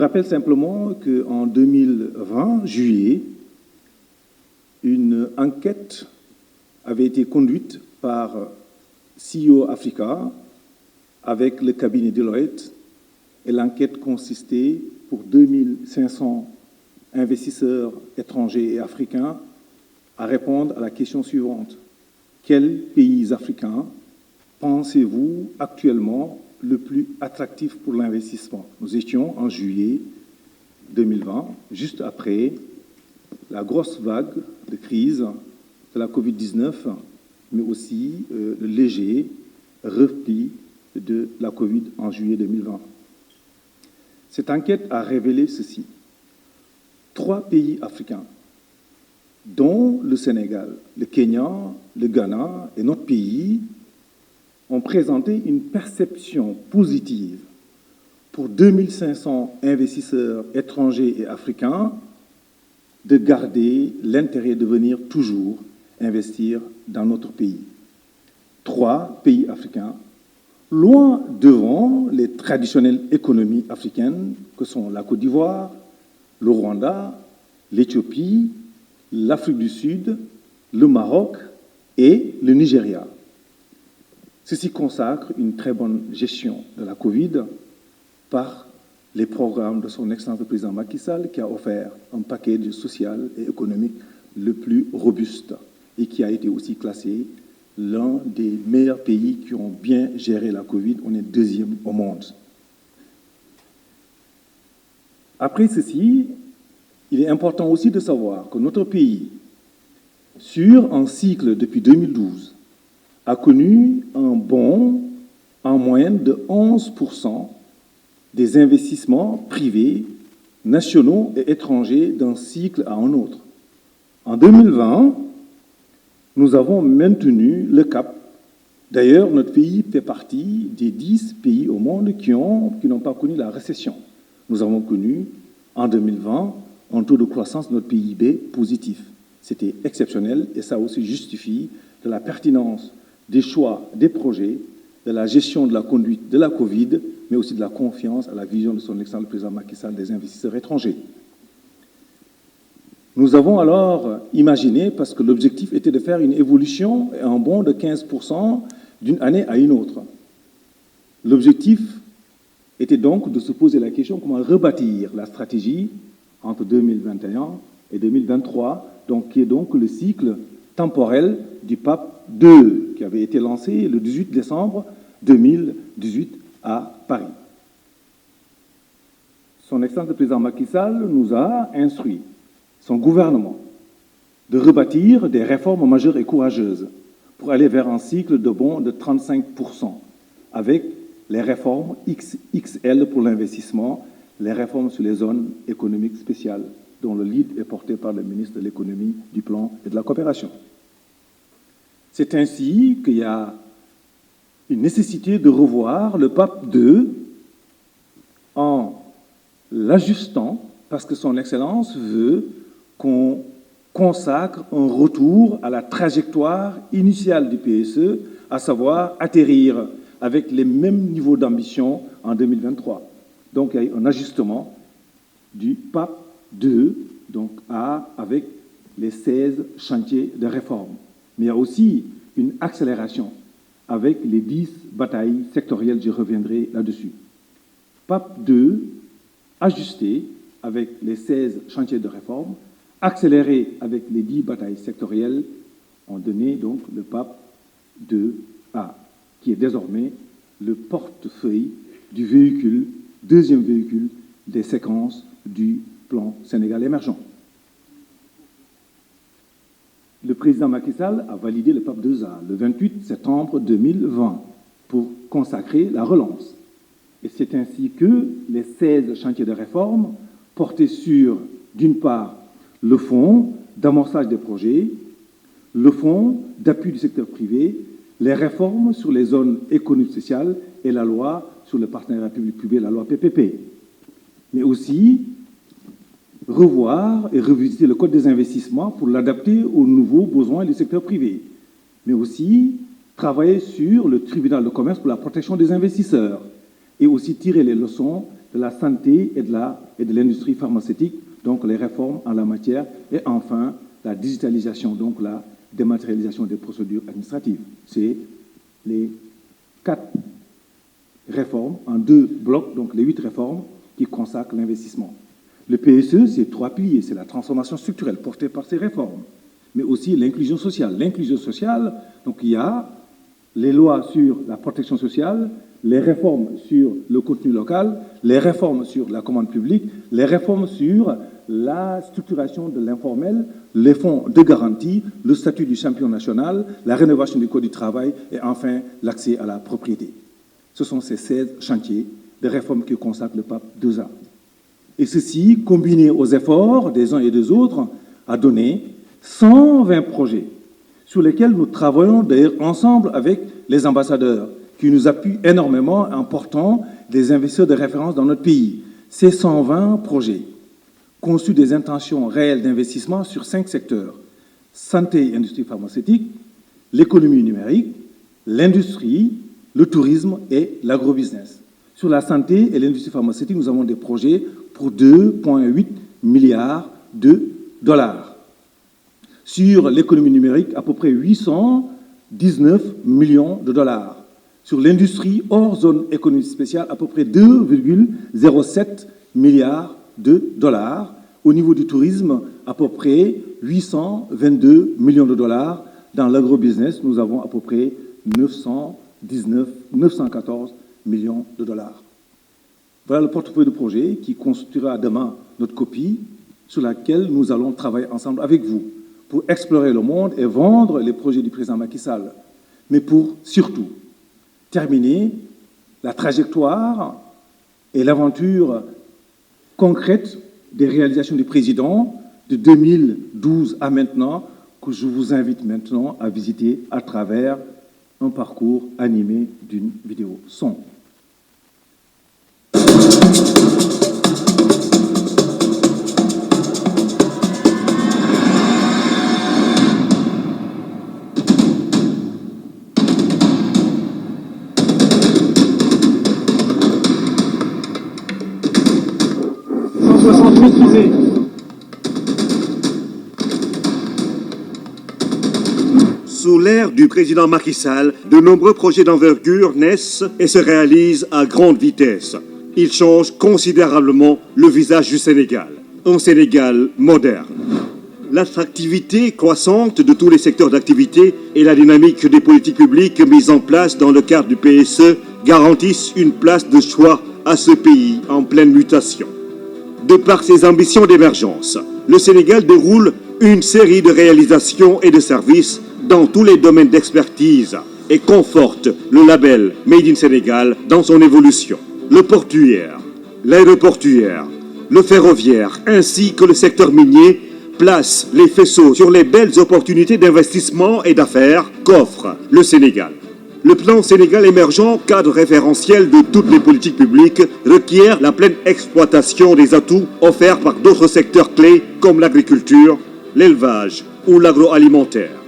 rappelle simplement qu'en 2020, juillet, une enquête avait été conduite par CEO Africa avec le cabinet Deloitte, et l'enquête consistait pour 2500 investisseurs étrangers et africains à répondre à la question suivante. Quels pays africains pensez-vous actuellement le plus attractif pour l'investissement? Nous étions en juillet 2020, juste après la grosse vague de crise de la Covid-19, mais aussi le léger repli de la Covid en juillet 2020. Cette enquête a révélé ceci. 3 pays africains, dont le Sénégal, le Kenya, le Ghana et notre pays, ont présenté une perception positive pour 2500 investisseurs étrangers et africains de garder l'intérêt de venir toujours investir dans notre pays. 3 pays africains, loin devant les traditionnelles économies africaines que sont la Côte d'Ivoire, le Rwanda, l'Éthiopie, l'Afrique du Sud, le Maroc et le Nigeria. Ceci consacre une très bonne gestion de la Covid par les programmes de son Excellence le Président Macky Sall, qui a offert un package social et économique le plus robuste et qui a été aussi classé l'un des meilleurs pays qui ont bien géré la Covid. On est 2e au monde. Après ceci, il est important aussi de savoir que notre pays, sur un cycle depuis 2012, a connu un bond en moyenne de 11% des investissements privés, nationaux et étrangers d'un cycle à un autre. En 2020, nous avons maintenu le cap. D'ailleurs, notre pays fait partie des 10 pays au monde qui n'ont pas connu la récession. Nous avons connu, en 2020, un taux de croissance de notre PIB positif. C'était exceptionnel et ça aussi justifie de la pertinence des choix, des projets, de la gestion de la conduite de la Covid, mais aussi de la confiance à la vision de son Excellence le Président Macky Sall des investisseurs étrangers. Nous avons alors imaginé, parce que l'objectif était de faire une évolution et un bond de 15% d'une année à une autre. L'objectif était donc de se poser la question comment rebâtir la stratégie entre 2021 et 2023, donc, qui est donc le cycle temporel du PAP 2, qui avait été lancé le 18 décembre 2018 à Paris. Son Excellence le Président Macky Sall nous a instruit, son gouvernement, de rebâtir des réformes majeures et courageuses pour aller vers un cycle de bond de 35%, avec les réformes XXL pour l'investissement, les réformes sur les zones économiques spéciales, dont le lead est porté par le ministre de l'Économie, du Plan et de la Coopération. C'est ainsi qu'il y a une nécessité de revoir le PAP 2 en l'ajustant, parce que son Excellence veut qu'on consacre un retour à la trajectoire initiale du PSE, à savoir atterrir avec les mêmes niveaux d'ambition en 2023. Donc il y a eu un ajustement du PAP 2 donc avec les 16 chantiers de réforme. Mais il y a aussi une accélération avec les 10 batailles sectorielles, je reviendrai là-dessus. PAP 2, ajusté avec les 16 chantiers de réforme, accéléré avec les 10 batailles sectorielles, ont donné donc le PAP 2A, qui est désormais le portefeuille du véhicule, deuxième véhicule des séquences du plan Sénégal émergent. Le président Macky Sall a validé le PAP 2A le 28 septembre 2020 pour consacrer la relance. Et c'est ainsi que les 16 chantiers de réforme portaient sur, d'une part, le fonds d'amorçage des projets, le fonds d'appui du secteur privé, les réformes sur les zones économiques sociales et la loi sur le partenariat public-privé, la loi PPP. Mais aussi revoir et revisiter le Code des investissements pour l'adapter aux nouveaux besoins du secteur privé. Mais aussi travailler sur le tribunal de commerce pour la protection des investisseurs et aussi tirer les leçons de la santé et de l'industrie pharmaceutique, donc les réformes en la matière, et enfin la digitalisation, donc la dématérialisation des procédures administratives. C'est les 4 réformes en 2 blocs, donc les 8 réformes qui consacrent l'investissement. Le PSE, c'est 3 piliers. C'est la transformation structurelle portée par ces réformes, mais aussi l'inclusion sociale. L'inclusion sociale, donc il y a les lois sur la protection sociale, les réformes sur le contenu local, les réformes sur la commande publique, les réformes sur la structuration de l'informel, les fonds de garantie, le statut du champion national, la rénovation du code du travail et enfin l'accès à la propriété. Ce sont ces 16 chantiers de réformes qui consacrent le pape 2 ans. Et ceci, combiné aux efforts des uns et des autres, a donné 120 projets sur lesquels nous travaillons d'ailleurs ensemble avec les ambassadeurs qui nous appuient énormément en portant des investisseurs de référence dans notre pays. Ces 120 projets conçus des intentions réelles d'investissement sur 5 secteurs: santé et industrie pharmaceutique, l'économie numérique, l'industrie, le tourisme et l'agrobusiness. Sur la santé et l'industrie pharmaceutique, nous avons des projets pour 2,8 milliards de dollars. Sur l'économie numérique, à peu près 819 millions de dollars. Sur l'industrie hors zone économique spéciale, à peu près 2,07 milliards de dollars. Au niveau du tourisme, à peu près 822 millions de dollars. Dans l'agrobusiness, nous avons à peu près 914 millions de dollars. Voilà le portefeuille de projet qui constituera demain notre copie sur laquelle nous allons travailler ensemble avec vous pour explorer le monde et vendre les projets du président Macky Sall, mais pour surtout terminer la trajectoire et l'aventure concrète des réalisations du président de 2012 à maintenant, que je vous invite maintenant à visiter à travers un parcours animé d'une vidéo son. Sous l'ère du président Macky Sall, de nombreux projets d'envergure naissent et se réalisent à grande vitesse. Ils changent considérablement le visage du Sénégal. Un Sénégal moderne. L'attractivité croissante de tous les secteurs d'activité et la dynamique des politiques publiques mises en place dans le cadre du PSE garantissent une place de choix à ce pays en pleine mutation. De par ses ambitions d'émergence, le Sénégal déroule une série de réalisations et de services dans tous les domaines d'expertise et conforte le label Made in Sénégal dans son évolution. Le portuaire, l'aéroportuaire, le ferroviaire ainsi que le secteur minier placent les faisceaux sur les belles opportunités d'investissement et d'affaires qu'offre le Sénégal. Le plan Sénégal émergent, cadre référentiel de toutes les politiques publiques, requiert la pleine exploitation des atouts offerts par d'autres secteurs clés comme l'agriculture, l'élevage ou l'agroalimentaire.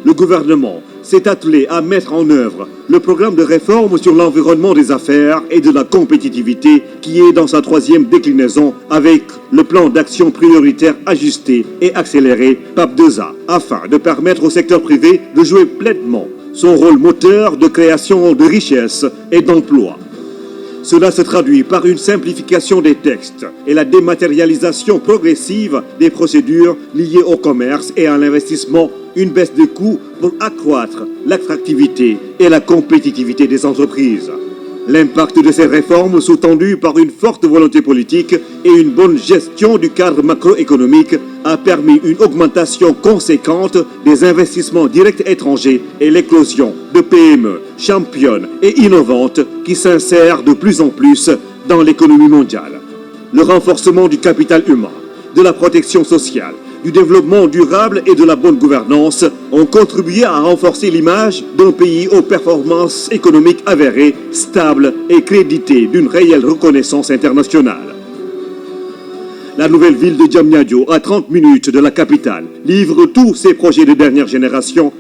Le gouvernement s'est attelé à mettre en œuvre le programme de réforme sur l'environnement des affaires et de la compétitivité qui est dans sa 3e déclinaison avec le plan d'action prioritaire ajusté et accéléré PAP 2A afin de permettre au secteur privé de jouer pleinement son rôle moteur de création de richesses et d'emplois. Cela se traduit par une simplification des textes et la dématérialisation progressive des procédures liées au commerce et à l'investissement, une baisse des coûts pour accroître l'attractivité et la compétitivité des entreprises. L'impact de ces réformes sous-tendues par une forte volonté politique et une bonne gestion du cadre macroéconomique a permis une augmentation conséquente des investissements directs étrangers et l'éclosion de PME championnes et innovantes qui s'insèrent de plus en plus dans l'économie mondiale. Le renforcement du capital humain, de la protection sociale, du développement durable et de la bonne gouvernance ont contribué à renforcer l'image d'un pays aux performances économiques avérées, stables et créditées d'une réelle reconnaissance internationale. La nouvelle ville de Diamniadio, à 30 minutes de la capitale, livre tous ses projets de dernière génération,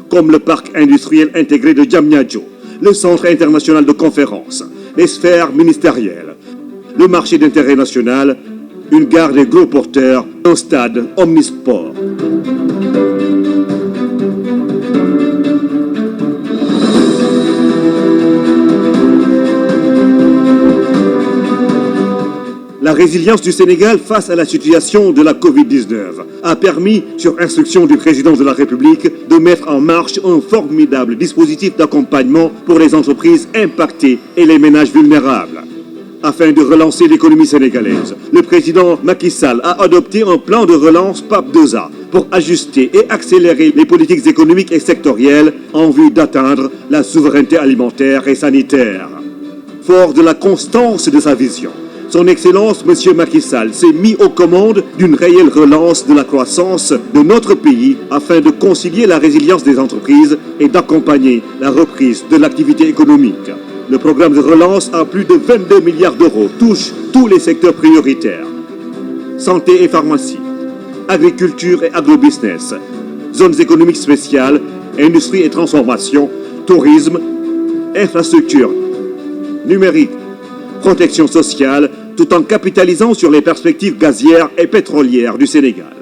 comme le parc industriel intégré de Diamniadio, le centre international de conférences, les sphères ministérielles, le marché d'intérêt national, une gare des gros porteurs, un stade omnisport. La résilience du Sénégal face à la situation de la Covid-19 a permis, sur instruction du président de la République, de mettre en marche un formidable dispositif d'accompagnement pour les entreprises impactées et les ménages vulnérables. Afin de relancer l'économie sénégalaise, le président Macky Sall a adopté un plan de relance PAP 2A pour ajuster et accélérer les politiques économiques et sectorielles en vue d'atteindre la souveraineté alimentaire et sanitaire. Fort de la constance de sa vision, Son Excellence, M. Macky Sall, s'est mis aux commandes d'une réelle relance de la croissance de notre pays afin de concilier la résilience des entreprises et d'accompagner la reprise de l'activité économique. Le programme de relance à plus de 22 milliards d'euros touche tous les secteurs prioritaires. Santé et pharmacie, agriculture et agrobusiness, zones économiques spéciales, industrie et transformation, tourisme, infrastructure, numérique, protection sociale, tout en capitalisant sur les perspectives gazières et pétrolières du Sénégal.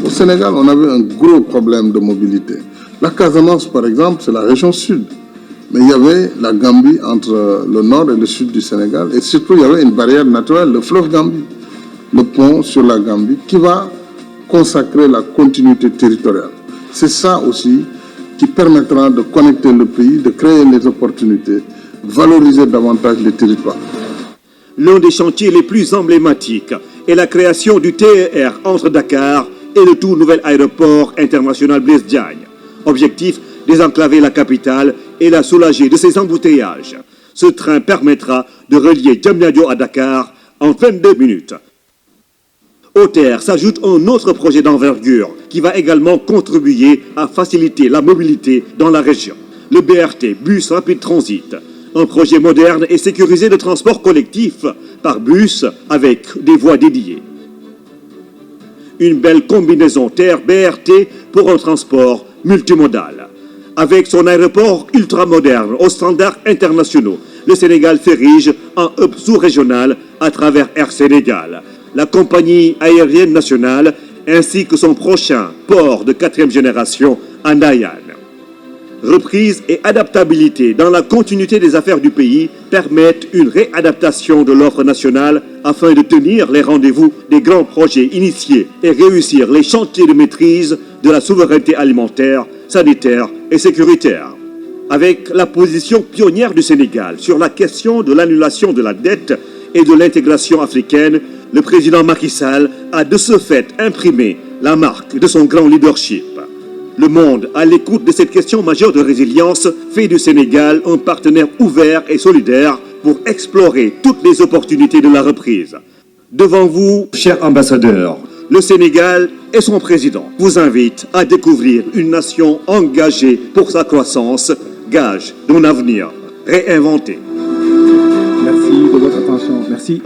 Au Sénégal, on avait un gros problème de mobilité. La Casamance, par exemple, c'est la région sud. Mais il y avait la Gambie entre le nord et le sud du Sénégal. Et surtout, il y avait une barrière naturelle, le fleuve Gambie, le pont sur la Gambie, qui va consacrer la continuité territoriale. C'est ça aussi qui permettra de connecter le pays, de créer les opportunités, valoriser davantage les territoires. L'un des chantiers les plus emblématiques est la création du TER entre Dakar et le tout nouvel aéroport international Blaise Diagne. Objectif, désenclaver la capitale et la soulager de ses embouteillages. Ce train permettra de relier Diamniadio à Dakar en 22 minutes. Au TER s'ajoute un autre projet d'envergure qui va également contribuer à faciliter la mobilité dans la région. Le BRT, Bus Rapid Transit, un projet moderne et sécurisé de transport collectif par bus avec des voies dédiées. Une belle combinaison TER-BRT pour un transport multimodal. Avec son aéroport ultramoderne aux standards internationaux, le Sénégal s'érige en hub sous-régional à travers Air Sénégal, la compagnie aérienne nationale, ainsi que son prochain port de 4e génération à Ndayane. Reprise et adaptabilité dans la continuité des affaires du pays permettent une réadaptation de l'offre nationale afin de tenir les rendez-vous des grands projets initiés et réussir les chantiers de maîtrise de la souveraineté alimentaire, sanitaire et sécuritaire. Avec la position pionnière du Sénégal sur la question de l'annulation de la dette et de l'intégration africaine, le président Macky Sall a de ce fait imprimé la marque de son grand leadership. Le monde, à l'écoute de cette question majeure de résilience, fait du Sénégal un partenaire ouvert et solidaire pour explorer toutes les opportunités de la reprise. Devant vous, chers ambassadeurs, le Sénégal et son président vous invitent à découvrir une nation engagée pour sa croissance, gage d'un avenir réinventé. Merci de votre attention. Merci.